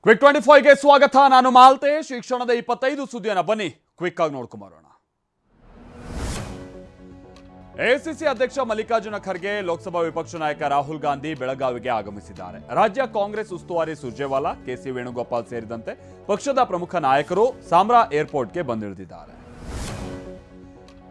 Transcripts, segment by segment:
Quick 25 ಗೆ ಸ್ವಾಗತ. ನಾನು ಮಾಲ್ತೇಶ್. ಈ ಕ್ಷಣದ 25 ಸುದ್ದಿಯನ್ನು ಬನ್ನಿ ಕ್ವಿಕ್ ಆಗಿ ನೋಡ್ಕೊಂಬರೋಣ. ಎಐಸಿಸಿ ಅಧ್ಯಕ್ಷ ಮಲ್ಲಿಕಾರ್ಜುನ ಖರ್ಗೆ ಲೋಕಸಭಾ ವಿಪಕ್ಷ ನಾಯಕ ರಾಹುಲ್ ಗಾಂಧಿ ಬೆಳಗಾವಿಗೆ ಆಗಮಿಸಿದ್ದಾರೆ. ರಾಜ್ಯ ಕಾಂಗ್ರೆಸ್ ಉಸ್ತುವಾರಿ ಸುರ್ಜೇವಾಲಾ, ಕೆಸಿ ವೇಣುಗೋಪಾಲ್ ಸೇರಿದಂತೆ ಪಕ್ಷದ ಪ್ರಮುಖ ನಾಯಕರು ಸಾಮ್ರಾ ಏರ್ಪೋರ್ಟ್ಗೆ ಬಂದಿಳಿದಿದ್ದಾರೆ.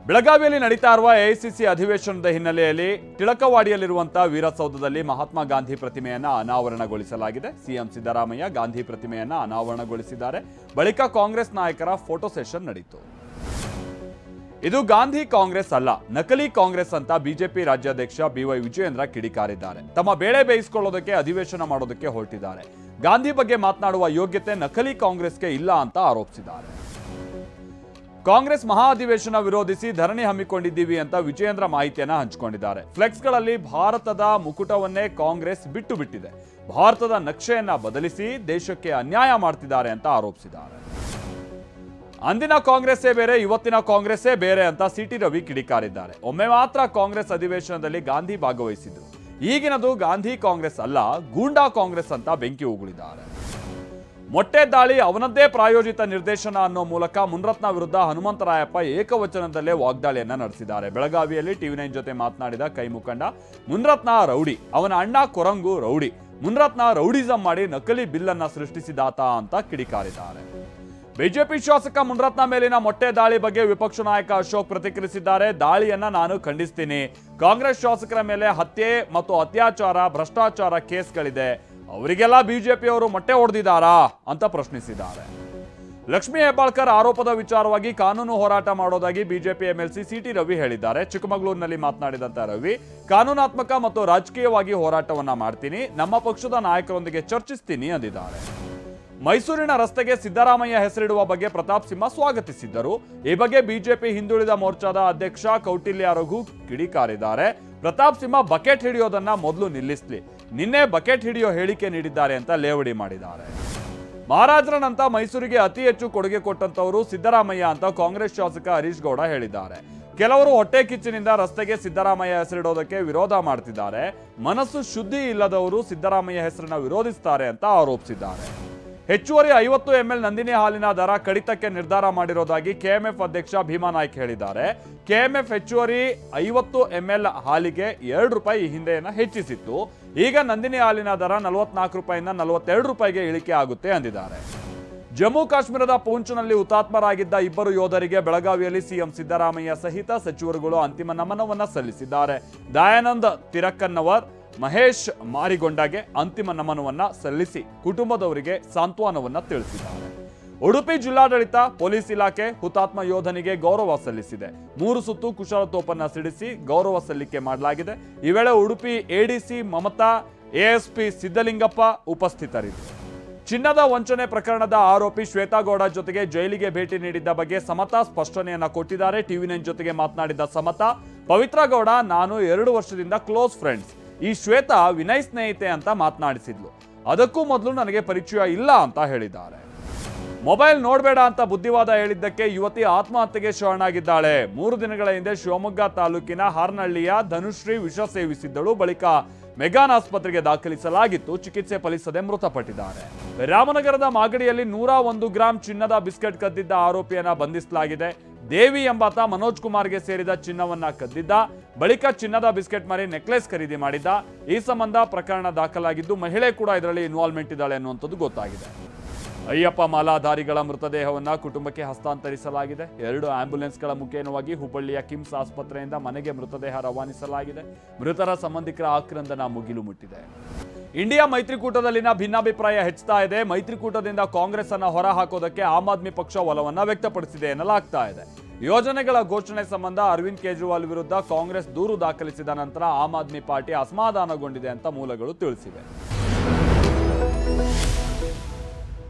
ಬೆಳಗಾವಿಯಲ್ಲಿ ನಡೀತಾ ಇರುವ ಎಐಸಿಸಿ ಅಧಿವೇಶನದ ಹಿನ್ನೆಲೆಯಲ್ಲಿ ಟಿಳಕವಾಡಿಯಲ್ಲಿರುವಂತಹ ವೀರಸೌಧದಲ್ಲಿ ಮಹಾತ್ಮ ಗಾಂಧಿ ಪ್ರತಿಮೆಯನ್ನ ಅನಾವರಣಗೊಳಿಸಲಾಗಿದೆ. ಸಿಎಂ ಸಿದ್ದರಾಮಯ್ಯ ಗಾಂಧಿ ಪ್ರತಿಮೆಯನ್ನ ಅನಾವರಣಗೊಳಿಸಿದ್ದಾರೆ. ಬಳಿಕ ಕಾಂಗ್ರೆಸ್ ನಾಯಕರ ಫೋಟೋ ಸೆಷನ್ ನಡೆಯಿತು. ಇದು ಗಾಂಧಿ ಕಾಂಗ್ರೆಸ್ ಅಲ್ಲ, ನಕಲಿ ಕಾಂಗ್ರೆಸ್ ಅಂತ ಬಿಜೆಪಿ ರಾಜ್ಯಾಧ್ಯಕ್ಷ ಬಿವೈ ವಿಜಯೇಂದ್ರ ಕಿಡಿಕಾರಿದ್ದಾರೆ. ತಮ್ಮ ಬೇಳೆ ಬೇಯಿಸಿಕೊಳ್ಳೋದಕ್ಕೆ ಅಧಿವೇಶನ ಮಾಡೋದಕ್ಕೆ ಹೊರಟಿದ್ದಾರೆ. ಗಾಂಧಿ ಬಗ್ಗೆ ಮಾತನಾಡುವ ಯೋಗ್ಯತೆ ನಕಲಿ ಕಾಂಗ್ರೆಸ್ಗೆ ಇಲ್ಲ ಅಂತ ಆರೋಪಿಸಿದ್ದಾರೆ. ಕಾಂಗ್ರೆಸ್ ಮಹಾ ಅಧಿವೇಶನ ವಿರೋಧಿಸಿ ಧರಣಿ ಹಮ್ಮಿಕೊಂಡಿದ್ದೀವಿ ಅಂತ ವಿಜಯೇಂದ್ರ ಮಾಹಿತಿಯನ್ನ ಹಂಚಿಕೊಂಡಿದ್ದಾರೆ. ಫ್ಲೆಕ್ಸ್ಗಳಲ್ಲಿ ಭಾರತದ ಮುಕುಟವನ್ನೇ ಕಾಂಗ್ರೆಸ್ ಬಿಟ್ಟು ಬಿಟ್ಟಿದೆ. ಭಾರತದ ನಕ್ಷೆಯನ್ನ ಬದಲಿಸಿ ದೇಶಕ್ಕೆ ಅನ್ಯಾಯ ಮಾಡ್ತಿದ್ದಾರೆ ಅಂತ ಆರೋಪಿಸಿದ್ದಾರೆ. ಅಂದಿನ ಕಾಂಗ್ರೆಸ್ಸೇ ಬೇರೆ, ಇವತ್ತಿನ ಕಾಂಗ್ರೆಸ್ಸೇ ಬೇರೆ ಅಂತ ಸಿಟಿ ರವಿ ಕಿಡಿಕಾರಿದ್ದಾರೆ. ಒಮ್ಮೆ ಮಾತ್ರ ಕಾಂಗ್ರೆಸ್ ಅಧಿವೇಶನದಲ್ಲಿ ಗಾಂಧಿ ಭಾಗವಹಿಸಿದ್ರು. ಈಗಿನದು ಗಾಂಧಿ ಕಾಂಗ್ರೆಸ್ ಅಲ್ಲ, ಗೂಂಡಾ ಕಾಂಗ್ರೆಸ್ ಅಂತ ಬೆಂಕಿ ಉಗುಳಿದ್ದಾರೆ. ಮೊಟ್ಟೆ ದಾಳಿ ಅವನದ್ದೇ ಪ್ರಾಯೋಜಿತ ನಿರ್ದೇಶನ ಅನ್ನೋ ಮೂಲಕ ಮುನ್ರತ್ನ ವಿರುದ್ಧ ಹನುಮಂತರಾಯಪ್ಪ ಏಕವಚನದಲ್ಲೇ ವಾಗ್ದಾಳಿಯನ್ನ ನಡೆಸಿದ್ದಾರೆ. ಬೆಳಗಾವಿಯಲ್ಲಿ ಟಿವಿ9 ಜೊತೆ ಮಾತನಾಡಿದ ಕೈ ಮುಖಂಡ, ಮುನ್ರತ್ನ ರೌಡಿ, ಅವನ ಅಣ್ಣ ಕೊರಂಗು ರೌಡಿ, ಮುನ್ರತ್ನ ರೌಡಿಸಂ ಮಾಡಿ ನಕಲಿ ಬಿಲ್ಲನ್ನ ಸೃಷ್ಟಿಸಿದಾತ ಅಂತ ಕಿಡಿಕಾರಿದ್ದಾರೆ. ಬಿಜೆಪಿ ಶಾಸಕ ಮುನ್ರತ್ನ ಮೇಲಿನ ಮೊಟ್ಟೆ ದಾಳಿ ಬಗ್ಗೆ ವಿಪಕ್ಷ ನಾಯಕ ಅಶೋಕ್ ಪ್ರತಿಕ್ರಿಯಿಸಿದ್ದಾರೆ. ದಾಳಿಯನ್ನ ನಾನು ಖಂಡಿಸ್ತೀನಿ. ಕಾಂಗ್ರೆಸ್ ಶಾಸಕರ ಮೇಲೆ ಹತ್ಯೆ ಮತ್ತು ಅತ್ಯಾಚಾರ, ಭ್ರಷ್ಟಾಚಾರ ಕೇಸ್ಗಳಿದೆ. ಅವರಿಗೆಲ್ಲ ಬಿಜೆಪಿಯವರು ಮೊಟ್ಟೆ ಹೊಡೆದಿದ್ದಾರಾ ಅಂತ ಪ್ರಶ್ನಿಸಿದ್ದಾರೆ. ಲಕ್ಷ್ಮೀ ಹೆಬ್ಬಾಳ್ಕರ್ ಆರೋಪದ ವಿಚಾರವಾಗಿ ಕಾನೂನು ಹೋರಾಟ ಮಾಡೋದಾಗಿ ಬಿಜೆಪಿ ಎಂಎಲ್ಸಿ ಸಿಟಿ ರವಿ ಹೇಳಿದ್ದಾರೆ. ಚಿಕ್ಕಮಗಳೂರಿನಲ್ಲಿ ಮಾತನಾಡಿದಂತ ರವಿ, ಕಾನೂನಾತ್ಮಕ ಮತ್ತು ರಾಜಕೀಯವಾಗಿ ಹೋರಾಟವನ್ನ ಮಾಡ್ತೀನಿ, ನಮ್ಮ ಪಕ್ಷದ ನಾಯಕರೊಂದಿಗೆ ಚರ್ಚಿಸ್ತೀನಿ ಎಂದಿದ್ದಾರೆ. ಮೈಸೂರಿನ ರಸ್ತೆಗೆ ಸಿದ್ದರಾಮಯ್ಯ ಹೆಸರಿಡುವ ಬಗ್ಗೆ ಪ್ರತಾಪ್ ಸಿಂಹ ಸ್ವಾಗತಿಸಿದ್ದರು. ಈ ಬಗ್ಗೆ ಬಿಜೆಪಿ ಹಿಂದುಳಿದ ಮೋರ್ಚಾದ ಅಧ್ಯಕ್ಷ ಕೌಟಿಲ್ಯ ರಘು ಕಿಡಿಕಾರಿದ್ದಾರೆ. ಪ್ರತಾಪ್ ಸಿಂಹ ಬಕೆಟ್ ಹಿಡಿಯೋದನ್ನ ಮೊದಲು ನಿಲ್ಲಿಸಲಿ, ನಿನ್ನೆ ಬಕೆಟ್ ಹಿಡಿಯೋ ಹೇಳಿಕೆ ನೀಡಿದ್ದಾರೆ ಅಂತ ಲೇವಡಿ ಮಾಡಿದ್ದಾರೆ. ಮಹಾರಾಜರನಂತ ಮೈಸೂರಿಗೆ ಅತಿ ಹೆಚ್ಚು ಕೊಡುಗೆ ಕೊಟ್ಟಂತವರು ಸಿದ್ದರಾಮಯ್ಯ ಅಂತ ಕಾಂಗ್ರೆಸ್ ಶಾಸಕ ಹರೀಶ್ ಗೌಡ ಹೇಳಿದ್ದಾರೆ. ಕೆಲವರು ಹೊಟ್ಟೆ ಕಿಚ್ಚಿನಿಂದ ರಸ್ತೆಗೆ ಸಿದ್ದರಾಮಯ್ಯ ಹೆಸರಿಡೋದಕ್ಕೆ ವಿರೋಧ ಮಾಡ್ತಿದ್ದಾರೆ. ಮನಸ್ಸು ಶುದ್ಧಿ ಇಲ್ಲದವರು ಸಿದ್ದರಾಮಯ್ಯ ಹೆಸರನ್ನ ವಿರೋಧಿಸ್ತಾರೆ ಅಂತ ಆರೋಪಿಸಿದ್ದಾರೆ. ಹೆಚ್ಚುವರಿ 50 ml ನಂದಿನಿ ಹಾಲಿನ ದರ ಕಡಿತಕ್ಕೆ ನಿರ್ಧಾರ ಮಾಡಿರೋದಾಗಿ ಕೆಎಂಎಫ್ ಅಧ್ಯಕ್ಷ ಭೀಮಾ ನಾಯ್ಕ್ ಹೇಳಿದ್ದಾರೆ. ಕೆಎಂಎಫ್ ಹೆಚ್ಚುವರಿ 50 ml ಹಾಲಿಗೆ ₹2 ಈ ಹಿಂದೆಯನ್ನ ಹೆಚ್ಚಿಸಿತ್ತು. ಈಗ ನಂದಿನಿ ಹಾಲಿನ ದರ 44 ರೂಪಾಯಿಂದ 42 ರೂಪಾಯಿಗೆ ಇಳಿಕೆ ಆಗುತ್ತೆ ಎಂದಿದ್ದಾರೆ. ಜಮ್ಮು ಕಾಶ್ಮೀರದ ಪೂಂಚ್ನಲ್ಲಿ ಹುತಾತ್ಮರಾಗಿದ್ದ 2 ಯೋಧರಿಗೆ ಬೆಳಗಾವಿಯಲ್ಲಿ ಸಿಎಂ ಸಿದ್ದರಾಮಯ್ಯ ಸಹಿತ ಸಚಿವರುಗಳು ಅಂತಿಮ ನಮನವನ್ನ ಸಲ್ಲಿಸಿದ್ದಾರೆ. ದಯಾನಂದ್ ತಿರಕ್ಕನ್ನವರ್, ಮಹೇಶ್ ಮಾರಿಗೊಂಡಗೆ ಅಂತಿಮ ನಮನವನ್ನ ಸಲ್ಲಿಸಿ ಕುಟುಂಬದವರಿಗೆ ಸಾಂತ್ವನವನ್ನ ತಿಳಿಸಿದ್ದಾರೆ. ಉಡುಪಿ ಜಿಲ್ಲಾಡಳಿತ, ಪೊಲೀಸ್ ಇಲಾಖೆ ಹುತಾತ್ಮ ಯೋಧನಿಗೆ ಗೌರವ ಸಲ್ಲಿಸಿದೆ. 3 ಸುತ್ತು ಕುಶಲತೋಪನ್ನ ಸಿಡಿಸಿ ಗೌರವ ಸಲ್ಲಿಕೆ ಮಾಡಲಾಗಿದೆ. ಈ ವೇಳೆ ಉಡುಪಿ ಎಡಿಸಿ ಮಮತಾ, ಎಎಸ್ಪಿ ಸಿದ್ದಲಿಂಗಪ್ಪ ಉಪಸ್ಥಿತರಿದ್ದರು. ಚಿನ್ನದ ವಂಚನೆ ಪ್ರಕರಣದ ಆರೋಪಿ ಶ್ವೇತಾಗೌಡ ಜೊತೆಗೆ ಜೈಲಿಗೆ ಭೇಟಿ ನೀಡಿದ್ದ ಬಗ್ಗೆ ಸಮತಾ ಸ್ಪಷ್ಟನೆಯನ್ನ ಕೊಟ್ಟಿದ್ದಾರೆ. ಟಿವಿ9 ಜೊತೆಗೆ ಮಾತನಾಡಿದ ಸಮತಾ, ಪವಿತ್ರ ಗೌಡ ನಾನು 2 ವರ್ಷದಿಂದ ಕ್ಲೋಸ್ ಫ್ರೆಂಡ್ಸ್. ಈ ಶ್ವೇತಾ ವಿನಯ್ ಸ್ನೇಹಿತೆ ಅಂತ ಮಾತನಾಡಿಸಿದ್ಲು. ಅದಕ್ಕೂ ಮೊದಲು ನನಗೆ ಪರಿಚಯ ಇಲ್ಲ ಅಂತ ಹೇಳಿದ್ದಾರೆ. ಮೊಬೈಲ್ ನೋಡಬೇಡ ಅಂತ ಬುದ್ಧಿವಾದ ಹೇಳಿದ್ದಕ್ಕೆ ಯುವತಿ ಆತ್ಮಹತ್ಯೆಗೆ ಶರಣಾಗಿದ್ದಾಳೆ. 3 ದಿನಗಳ ಹಿಂದೆ ಶಿವಮೊಗ್ಗ ತಾಲೂಕಿನ ಹಾರ್ನಹಳ್ಳಿಯ ಧನುಶ್ರೀ ವಿಷ ಸೇವಿಸಿದ್ದಳು. ಬಳಿಕ ಮೆಗಾನ್ ಆಸ್ಪತ್ರೆಗೆ ದಾಖಲಿಸಲಾಗಿತ್ತು. ಚಿಕಿತ್ಸೆ ಫಲಿಸದೆ ಮೃತಪಟ್ಟಿದ್ದಾರೆ. ರಾಮನಗರದ ಮಾಗಡಿಯಲ್ಲಿ 101 ಗ್ರಾಂ ಚಿನ್ನದ ಬಿಸ್ಕೆಟ್ ಕದ್ದಿದ್ದ ಆರೋಪಿಯನ್ನ ಬಂಧಿಸಲಾಗಿದೆ. ದೇವಿ ಎಂಬಾತ ಮನೋಜ್ ಕುಮಾರ್ಗೆ ಸೇರಿದ ಚಿನ್ನವನ್ನ ಕದ್ದಿದ್ದ. ಬಳಿಕ ಚಿನ್ನದ ಬಿಸ್ಕೆಟ್ ಮಾರಿ ನೆಕ್ಲೆಸ್ ಖರೀದಿ ಮಾಡಿದ್ದ. ಈ ಸಂಬಂಧ ಪ್ರಕರಣ ದಾಖಲಾಗಿದ್ದು ಮಹಿಳೆ ಕೂಡ ಇದರಲ್ಲಿ ಇನ್ವಾಲ್ವ್ಮೆಂಟ್ ಇದ್ದಾಳೆ ಅನ್ನುವಂಥದ್ದು ಗೊತ್ತಾಗಿದೆ. ಅಯ್ಯಪ್ಪ ಮಾಲಾಧಾರಿಗಳ ಮೃತದೇಹವನ್ನ ಕುಟುಂಬಕ್ಕೆ ಹಸ್ತಾಂತರಿಸಲಾಗಿದೆ. 2 ಆಂಬ್ಯುಲೆನ್ಸ್ಗಳ ಮುಖೇನವಾಗಿ ಹುಬ್ಬಳ್ಳಿಯ ಕಿಮ್ಸ್ ಆಸ್ಪತ್ರೆಯಿಂದ ಮನೆಗೆ ಮೃತದೇಹ ರವಾನಿಸಲಾಗಿದೆ. ಮೃತರ ಸಂಬಂಧಿಕರ ಆಕ್ರಂದನ ಮುಗಿಲು ಮುಟ್ಟಿದೆ. ಇಂಡಿಯಾ ಮೈತ್ರಿಕೂಟದಲ್ಲಿನ ಭಿನ್ನಾಭಿಪ್ರಾಯ ಹೆಚ್ಚುತ್ತಾ ಇದೆ. ಮೈತ್ರಿಕೂಟದಿಂದ ಕಾಂಗ್ರೆಸ್ ಅನ್ನ ಹೊರ ಹಾಕೋದಕ್ಕೆ ಆಮ್ ಆದ್ಮಿ ಪಕ್ಷ ಒಲವನ್ನ ವ್ಯಕ್ತಪಡಿಸಿದೆ ಎನ್ನಲಾಗ್ತಾ ಇದೆ. ಯೋಜನೆಗಳ ಘೋಷಣೆ ಸಂಬಂಧ ಅರವಿಂದ್ ಕೇಜ್ರಿವಾಲ್ ವಿರುದ್ಧ ಕಾಂಗ್ರೆಸ್ ದೂರು ದಾಖಲಿಸಿದ ನಂತರ ಆಮ್ ಆದ್ಮಿ ಪಾರ್ಟಿ ಅಸಮಾಧಾನಗೊಂಡಿದೆ ಅಂತ ಮೂಲಗಳು ತಿಳಿಸಿವೆ.